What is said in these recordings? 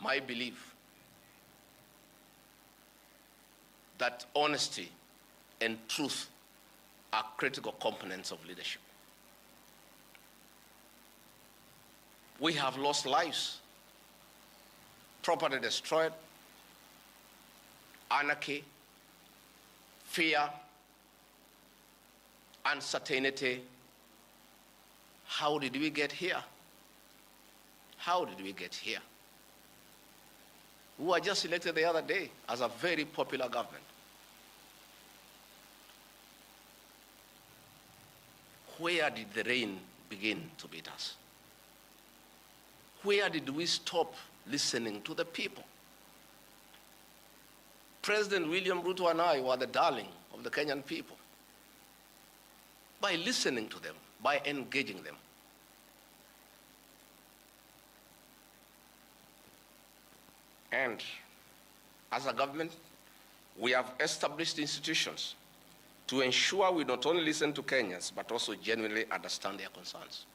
my belief that honesty and truth are critical components of leadership. We have lost lives, property destroyed, anarchy, fear, uncertainty. How did we get here? How did we get here? We were just elected the other day as a very popular government. Where did the rain begin to beat us? Where did we stop listening to the people? President William Ruto and I were the darling of the Kenyan people by listening to them, by engaging them. And as a government, we have established institutions to ensure we not only listen to Kenyans, but also genuinely understand their concerns.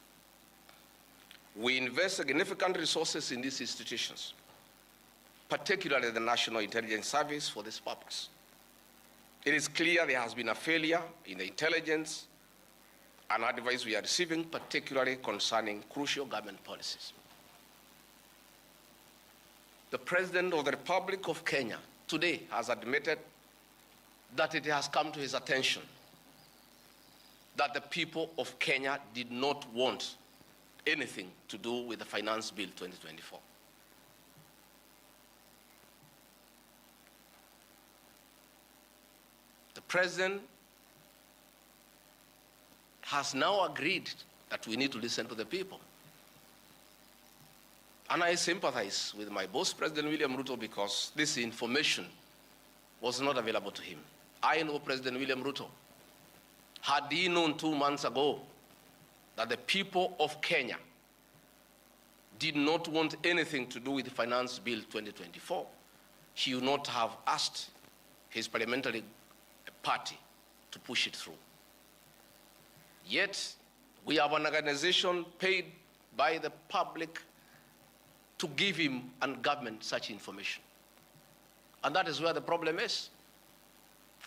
We invest significant resources in these institutions, particularly the National Intelligence Service, for this purpose. It is clear there has been a failure in the intelligence and advice we are receiving, particularly concerning crucial government policies. The President of the Republic of Kenya today has admitted that it has come to his attention that the people of Kenya did not want anything to do with the Finance Bill 2024. The President has now agreed that we need to listen to the people. And I sympathize with my boss, President William Ruto, because this information was not available to him. I know President William Ruto. Had he known 2 months ago that the people of Kenya did not want anything to do with the Finance Bill 2024, he would not have asked his parliamentary party to push it through. Yet, we have an organization paid by the public to give him and government such information. And that is where the problem is.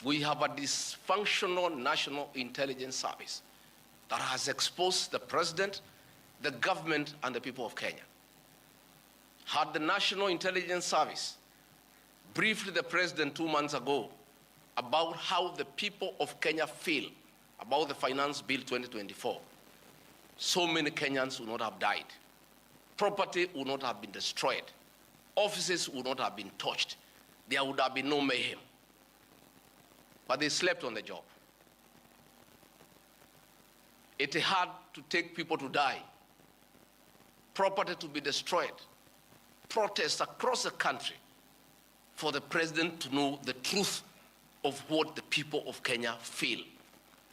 We have a dysfunctional National Intelligence Service that has exposed the President, the government, and the people of Kenya. Had the National Intelligence Service briefed the President 2 months ago about how the people of Kenya feel about the Finance Bill 2024, so many Kenyans would not have died. Property would not have been destroyed. Offices would not have been touched. There would have been no mayhem. But they slept on the job. It had to take people to die, property to be destroyed, protests across the country for the President to know the truth of what the people of Kenya feel.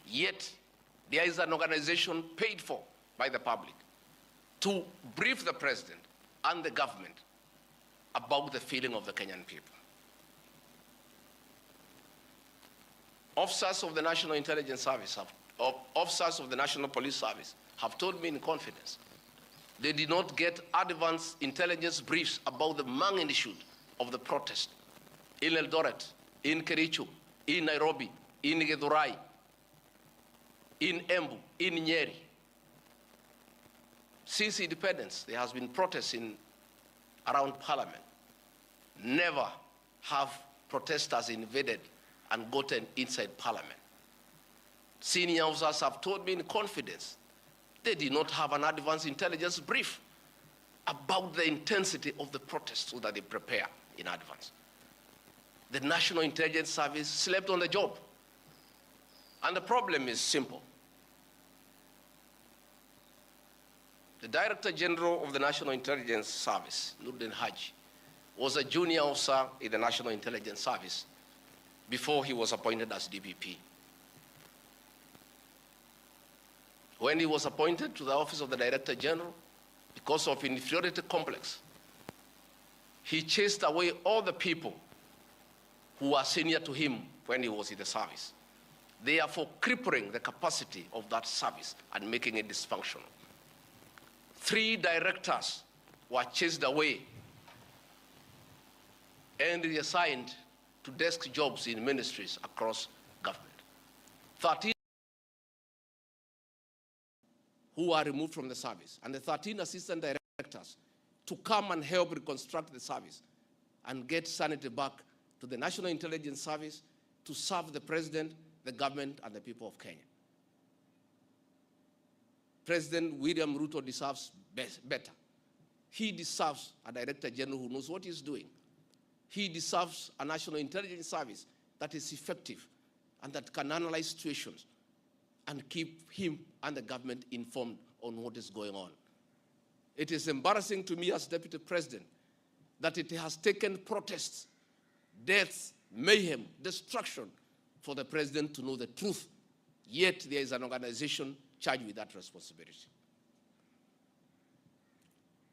Yet, there is an organization paid for by the public to brief the President and the government about the feeling of the Kenyan people. Officers of the National Intelligence Service, officers of the National Police Service have told me in confidence they did not get advance intelligence briefs about the magnitude of the protest in Eldoret, in Kericho, in Nairobi, in Githurai, in Embu, in Nyeri. Since independence, there has been protests around Parliament. Never have protesters invaded and gotten inside Parliament. Senior officers have told me in confidence they did not have an advance intelligence brief about the intensity of the protest so that they prepare in advance. The National Intelligence Service slept on the job. And the problem is simple. The Director General of the National Intelligence Service, Nuruddin Haji, was a junior officer in the National Intelligence Service before he was appointed as DPP. When he was appointed to the office of the Director General, because of inferiority complex, he chased away all the people who were senior to him when he was in the service, therefore crippling the capacity of that service and making it dysfunctional. 3 directors were chased away and reassigned to desk jobs in ministries across government. 13 who are removed from the service, and the 13 assistant directors to come and help reconstruct the service and get sanity back to the National Intelligence Service to serve the president, the government, and the people of Kenya. President William Ruto deserves better. He deserves a director general who knows what he's doing. He deserves a National Intelligence Service that is effective and that can analyze situations and keep him and the government informed on what is going on. It is embarrassing to me as Deputy President that it has taken protests, deaths, mayhem, destruction for the president to know the truth, yet there is an organization charged with that responsibility.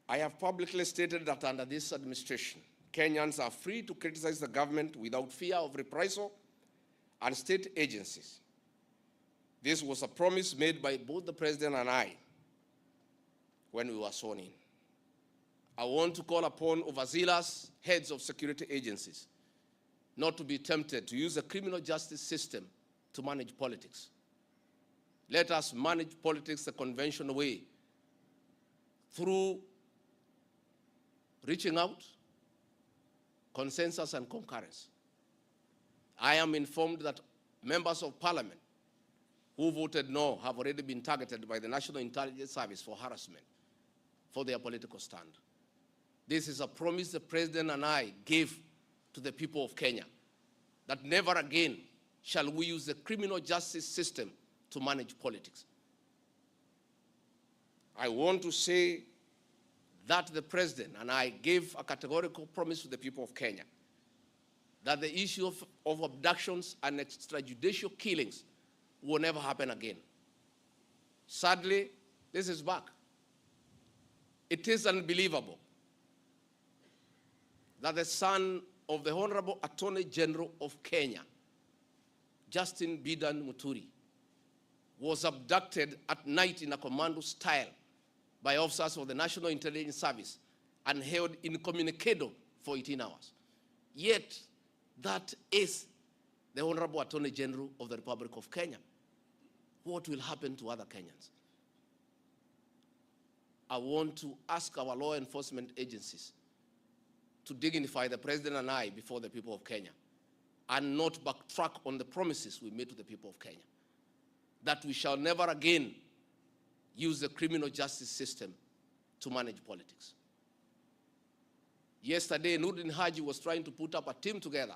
I have publicly stated that under this administration, Kenyans are free to criticize the government without fear of reprisal and state agencies. This was a promise made by both the president and I when we were sworn in. I want to call upon overzealous heads of security agencies not to be tempted to use the criminal justice system to manage politics. Let us manage politics the conventional way, through reaching out, consensus, and concurrence. I am informed that members of parliament who voted no have already been targeted by the National Intelligence Service for harassment for their political stand. This is a promise the president and I gave to the people of Kenya, that never again shall we use the criminal justice system to manage politics. I want to say that the president and I gave a categorical promise to the people of Kenya that the issue of abductions and extrajudicial killings will never happen again. Sadly, this is back. It is unbelievable that the son of the Honorable Attorney General of Kenya, Justin Bidan Muturi, was abducted at night in a commando style by officers of the National Intelligence Service and held incommunicado for 18 hours. Yet, that is the Honorable Attorney General of the Republic of Kenya. What will happen to other Kenyans? I want to ask our law enforcement agencies to dignify the president and I before the people of Kenya and not backtrack on the promises we made to the people of Kenya, that we shall never again use the criminal justice system to manage politics. Yesterday, Nurdin Haji was trying to put up a team together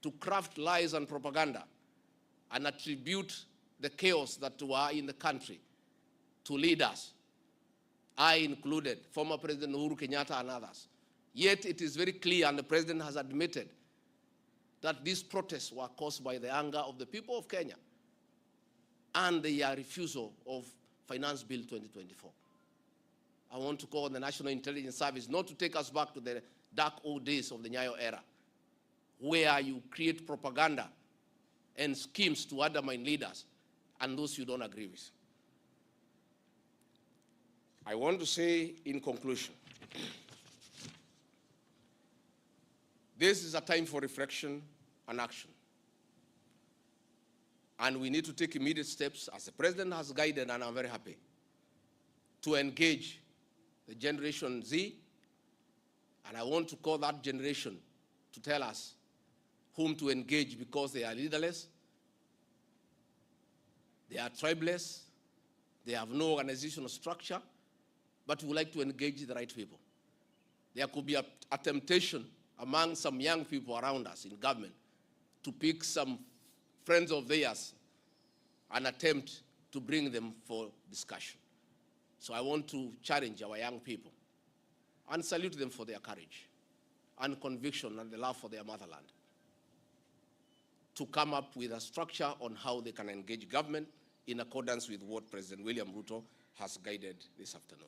to craft lies and propaganda and attribute the chaos that were in the country to leaders, I included, former President Uhuru Kenyatta and others. Yet it is very clear, and the president has admitted, that these protests were caused by the anger of the people of Kenya and their refusal of Finance Bill 2024. I want to call on the National Intelligence Service not to take us back to the dark old days of the Nyayo era, where you create propaganda and schemes to undermine leaders and those you don't agree with. I want to say in conclusion, this is a time for reflection and action. And we need to take immediate steps, as the president has guided, and I'm very happy, to engage the Generation Z. And I want to call that generation to tell us whom to engage, because they are leaderless, they are tribeless, they have no organizational structure, but we would like to engage the right people. There could be a temptation among some young people around us in government to pick some friends of theirs and attempt to bring them for discussion. So I want to challenge our young people and salute them for their courage and conviction and the love for their motherland to come up with a structure on how they can engage government in accordance with what President William Ruto has guided this afternoon.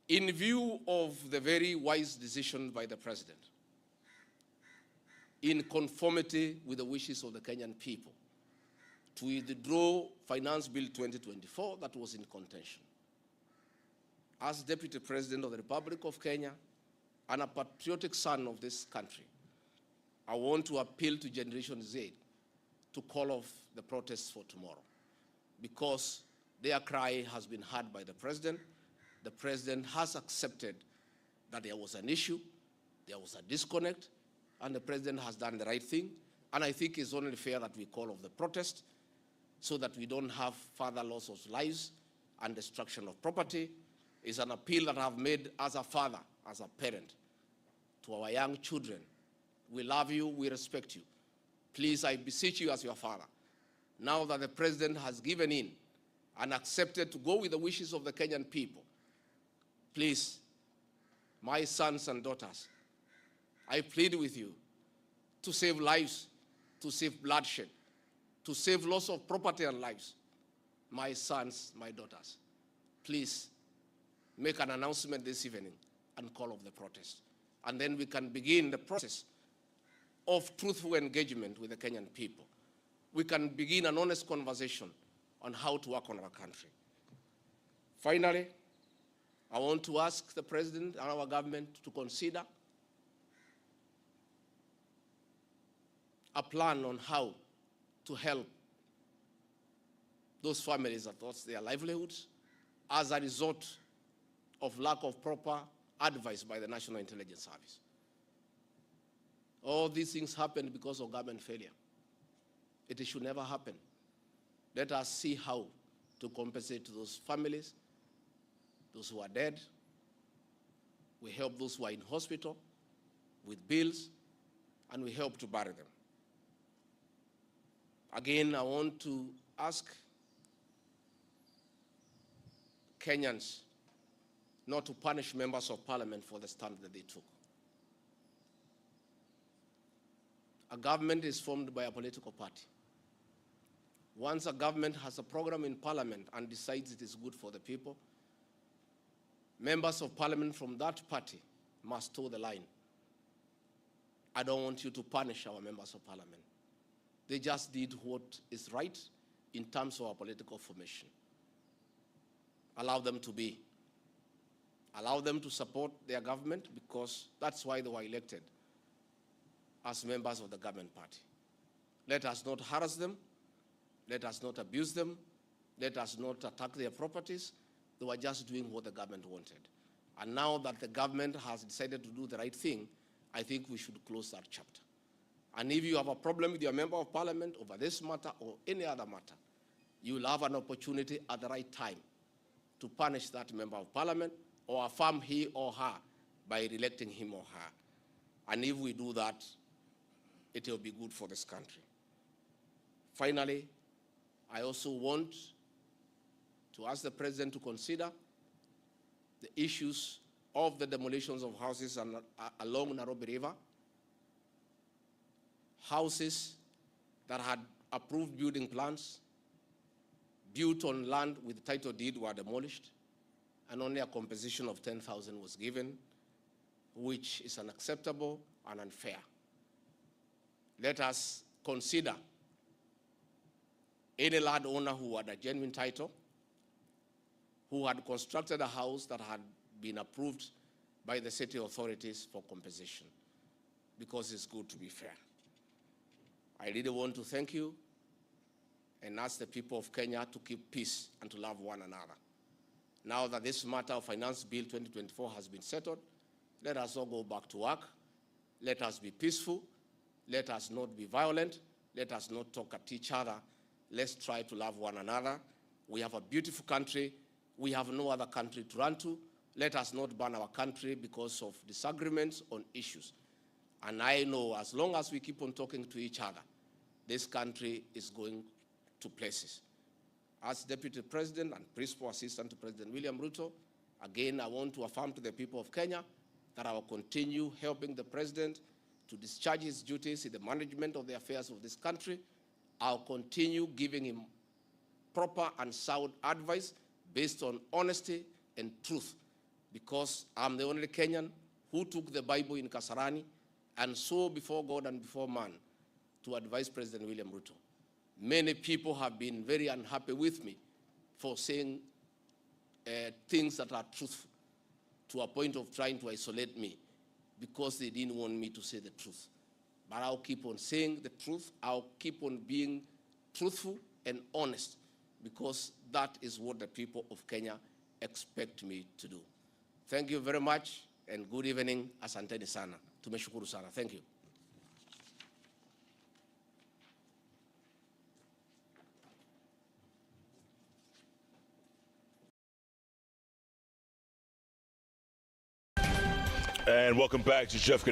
In view of the very wise decision by the president, in conformity with the wishes of the Kenyan people, to withdraw Finance Bill 2024 that was in contention, as Deputy President of the Republic of Kenya, and a patriotic son of this country, I want to appeal to Generation Z to call off the protests for tomorrow, because their cry has been heard by the president. The president has accepted that there was an issue, there was a disconnect, and the president has done the right thing. And I think it's only fair that we call off the protest so that we don't have further loss of lives and destruction of property. It's an appeal that I've made as a father, as a parent, to our young children. We love you, we respect you. Please, I beseech you as your father, now that the president has given in and accepted to go with the wishes of the Kenyan people, please, my sons and daughters, I plead with you to save lives, to save bloodshed, to save loss of property and lives. My sons, my daughters, please make an announcement this evening and call off the protest. And then we can begin the process of truthful engagement with the Kenyan people. We can begin an honest conversation on how to work on our country. Finally, I want to ask the president and our government to consider a plan on how to help those families that lost their livelihoods as a result of lack of proper advice by the National Intelligence Service. All these things happened because of government failure. It should never happen. Let us see how to compensate those families, those who are dead. We help those who are in hospital with bills, and we help to bury them. Again, I want to ask Kenyans not to punish members of parliament for the stand that they took. A government is formed by a political party. Once a government has a program in parliament and decides it is good for the people, members of parliament from that party must toe the line. I don't want you to punish our members of parliament. They just did what is right in terms of our political formation. Allow them to be. Allow them to support their government, because that's why they were elected as members of the government party. Let us not harass them. Let us not abuse them. Let us not attack their properties. They were just doing what the government wanted. And now that the government has decided to do the right thing, I think we should close that chapter. And if you have a problem with your member of parliament over this matter or any other matter, you will have an opportunity at the right time to punish that member of parliament or affirm he or her by re-electing him or her. And if we do that, it will be good for this country. Finally, I also want to ask the president to consider the issues of the demolitions of houses along Nairobi River. Houses that had approved building plans, built on land with title deed, were demolished, and only a compensation of 10,000 was given, which is unacceptable and unfair. Let us consider any landowner who had a genuine title, who had constructed a house that had been approved by the city authorities for compensation, because it's good to be fair. I really want to thank you and ask the people of Kenya to keep peace and to love one another. Now that this matter of Finance Bill 2024 has been settled, let us all go back to work. Let us be peaceful. Let us not be violent. Let us not talk at each other. Let's try to love one another. We have a beautiful country. We have no other country to run to. Let us not burn our country because of disagreements on issues. And I know as long as we keep on talking to each other, this country is going to places. As Deputy President and Principal Assistant to President William Ruto, again, I want to affirm to the people of Kenya that I will continue helping the President to discharge his duties in the management of the affairs of this country. I'll continue giving him proper and sound advice based on honesty and truth, because I'm the only Kenyan who took the Bible in Kasarani and swore before God and before man to advise President William Ruto. Many people have been very unhappy with me for saying things that are truthful, to a point of trying to isolate me. because they didn't want me to say the truth. But I'll keep on saying the truth. I'll keep on being truthful and honest, because that is what the people of Kenya expect me to do. Thank you very much, and good evening. Asanteni sana. Tumeshukuru sana. Thank you. And welcome back to Jeff.